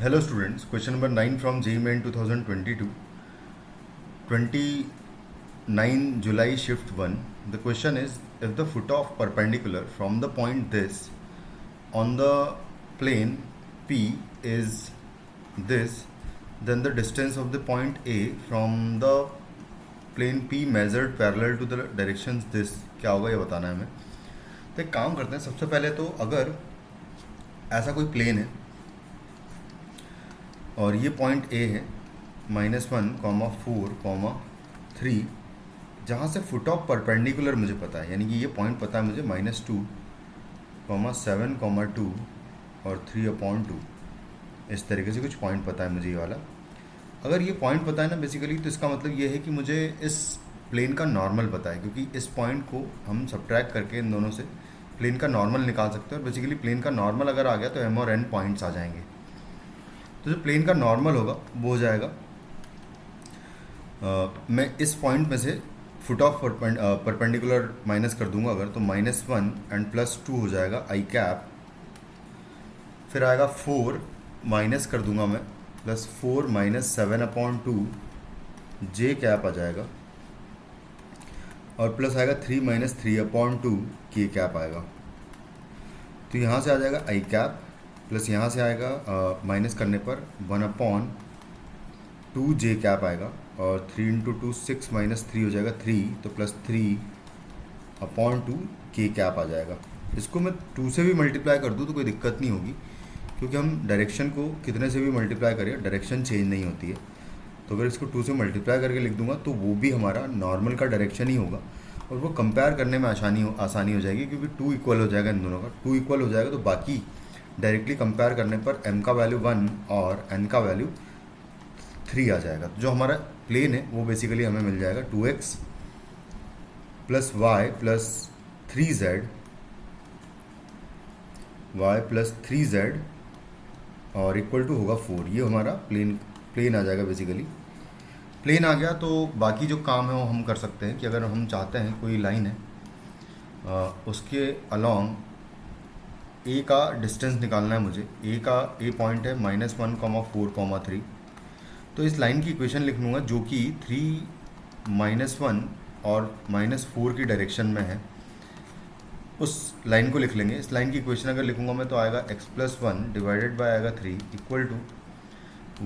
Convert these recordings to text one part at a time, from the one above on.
Hello students, question number 9 from JEE Main 2022, 29 July shift 1. The question is, if the foot of perpendicular from the point this on the plane P is this, then the distance of the point A from the plane P measured parallel to the directions this, क्या होगा ये बताना है हमें. तो एक काम करते हैं, सबसे पहले तो अगर ऐसा कोई प्लेन है और ये पॉइंट ए है -1,4,3, जहाँ से फुट ऑफ परपेंडिकुलर मुझे पता है, यानी कि ये पॉइंट पता है मुझे -2,7,2 और 3/2. इस तरीके से कुछ पॉइंट पता है मुझे ये वाला. अगर ये पॉइंट पता है ना बेसिकली, तो इसका मतलब ये है कि मुझे इस प्लेन का नॉर्मल पता है, क्योंकि इस पॉइंट को हम सब्ट्रैक्ट करके इन दोनों से प्लेन का नॉर्मल निकाल सकते हैं. और बेसिकली प्लेन का नॉर्मल अगर आ गया तो एम और एन पॉइंट्स आ जाएंगे. तो जो प्लेन का नॉर्मल होगा वो हो जाएगा, मैं इस पॉइंट में से फुट ऑफ परपेंडिकुलर माइनस कर दूंगा अगर, तो -1 एंड +2 हो जाएगा आई कैप. फिर आएगा 4 माइनस कर दूंगा मैं, +4 -7/2 जे कैप आ जाएगा. और प्लस आएगा 3 -3/2 के कैप आएगा. तो यहाँ से आ जाएगा आई कैप, प्लस यहाँ से आएगा माइनस करने पर 1/2 जे कैप आएगा. और 3 × 2 6 -3 हो जाएगा 3, तो +3/2 के कैप आ जाएगा. इसको मैं 2 से भी मल्टीप्लाई कर दूँ तो कोई दिक्कत नहीं होगी, क्योंकि हम डायरेक्शन को कितने से भी मल्टीप्लाई करें डायरेक्शन चेंज नहीं होती है. तो अगर इसको 2 से मल्टीप्लाई करके लिख दूंगा तो वो भी हमारा नॉर्मल का डायरेक्शन ही होगा, और वो कंपेयर करने में आसानी हो जाएगी, क्योंकि 2 इक्वल हो जाएगा. इन दोनों का 2 इक्वल हो जाएगा तो बाकी डायरेक्टली कंपेयर करने पर m का वैल्यू 1 और n का वैल्यू 3 आ जाएगा. तो जो हमारा प्लेन है वो बेसिकली हमें मिल जाएगा 2x + y + 3z और इक्वल टू होगा 4. ये हमारा प्लेन आ जाएगा. बेसिकली प्लेन आ गया तो बाकी जो काम है वो हम कर सकते हैं कि अगर हम चाहते हैं कोई लाइन है उसके अलॉन्ग ए का डिस्टेंस निकालना है मुझे. ए पॉइंट है -1,4,3. तो इस लाइन की इक्वेशन लिख लूँगा जो कि 3 -1 और -4 की डायरेक्शन में है. उस लाइन को लिख लेंगे. इस लाइन की इक्वेशन अगर लिखूँगा मैं तो आएगा x + 1 डिवाइडेड बाय आएगा 3 equal to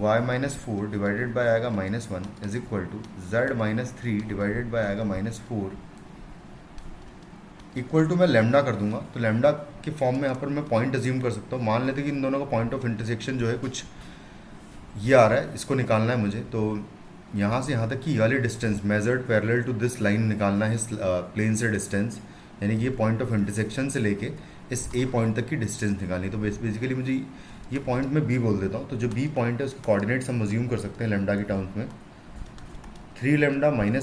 y - 4 divided by आएगा -1 is equal to z - 3 divided by आएगा -4 इक्वल टू मैं लैम्डा कर दूंगा. तो लैम्डा के फॉर्म में यहाँ पर मैं पॉइंट अज्यूम कर सकता हूँ. मान लेते हैं कि इन दोनों का पॉइंट ऑफ इंटरसेक्शन जो है कुछ ये आ रहा है, इसको निकालना है मुझे. तो यहाँ से यहाँ तक की वाली distance measured parallel to this line निकालना है इस प्लेन से डिस्टेंस, यानी कि ये पॉइंट ऑफ इंटरसेक्शन से लेके इस ए पॉइंट तक की डिस्टेंस निकालनी. तो बेसिकली मुझे ये पॉइंट मैं बी बोल देता हूँ. तो जो बी पॉइंट है उसके कोऑर्डिनेट्स हम अज्यूम कर सकते हैं लैम्डा की टर्म्स में. 3 λ - 1 -λ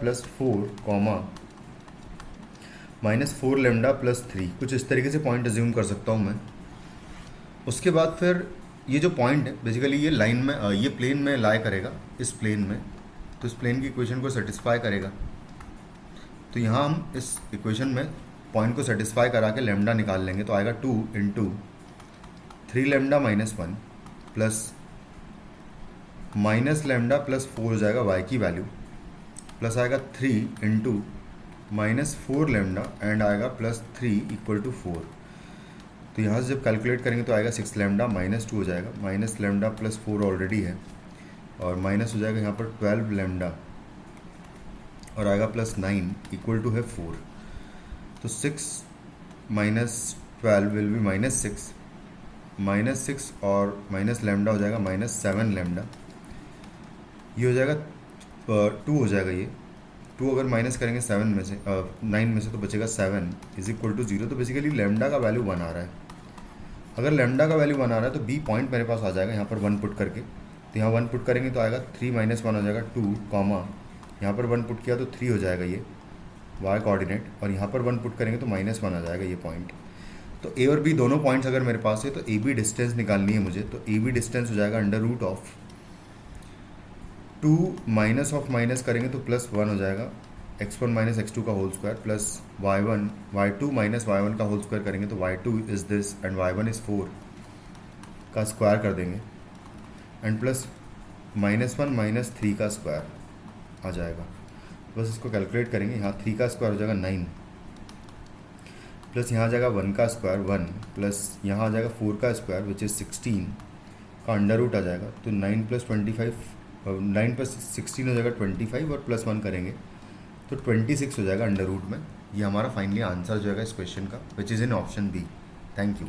+4 -4 λ + 3, कुछ इस तरीके से पॉइंट अज्यूम कर सकता हूँ मैं. उसके बाद फिर ये जो पॉइंट है बेसिकली ये लाइन में ये प्लेन में लाई करेगा इस प्लेन में, तो इस प्लेन की इक्वेशन को सेटिस्फाई करेगा. तो यहाँ हम इस इक्वेशन में पॉइंट को सेटिस्फाई करा के लैम्डा निकाल लेंगे. तो आएगा 2 × 3 λ - 1 प्लस -λ + 4 हो जाएगा y की वैल्यू, प्लस आएगा 3 × -4 λ एंड आएगा +3 = 4. तो यहाँ से जब कैलकुलेट करेंगे तो आएगा 6 λ -2 हो जाएगा. -λ + 4 ऑलरेडी है और माइनस हो जाएगा यहाँ पर 12 λ और आएगा +9 इक्वल टू है 4. तो 6 - 12 विल बी -6, -6 और -λ हो जाएगा -7 λ. ये हो जाएगा 2 हो जाएगा. ये 2 अगर माइनस करेंगे 7 में से 9 में से तो बचेगा 7 = 0. तो बेसिकली लैम्डा का वैल्यू 1 आ रहा है. अगर लैम्डा का वैल्यू 1 आ रहा है तो बी पॉइंट मेरे पास आ जाएगा यहाँ पर 1 पुट करके. तो यहाँ 1 पुट करेंगे तो आएगा 3 - 1 हो जाएगा 2, यहाँ पर 1 पुट किया तो 3 हो जाएगा ये y कोऑर्डिनेट, और यहाँ पर 1 पुट करेंगे तो -1 आ जाएगा ये पॉइंट. तो ए और बी दोनों पॉइंट्स अगर मेरे पास है तो ए बी डिस्टेंस निकालनी है मुझे. तो ए बी डिस्टेंस हो जाएगा √2 माइनस ऑफ माइनस करेंगे तो +1 हो जाएगा x1 - x2 का whole square plus y2 - y1 का होल स्क्वायर करेंगे तो y2 is this and y1 is 4. का स्क्वायर कर देंगे एंड प्लस -1 -3 का स्क्वायर आ जाएगा। बस इसको कैलकुलेट करेंगे। यहाँ 3 का स्क्वायर हो जाएगा 9 प्लस यहाँ आ जाएगा 1 का स्क्वायर 1 प्लस यहाँ आ जाएगा 4 का स्क्वायर विच इज़ 16 का अंडर रूट आ जाएगा। तो 9 + 25 9 + 16 हो जाएगा 25 और +1 करेंगे तो 26 हो जाएगा अंडर रूट में। ये हमारा फाइनली आंसर जो है इस क्वेश्चन का which is in option B. Thank you.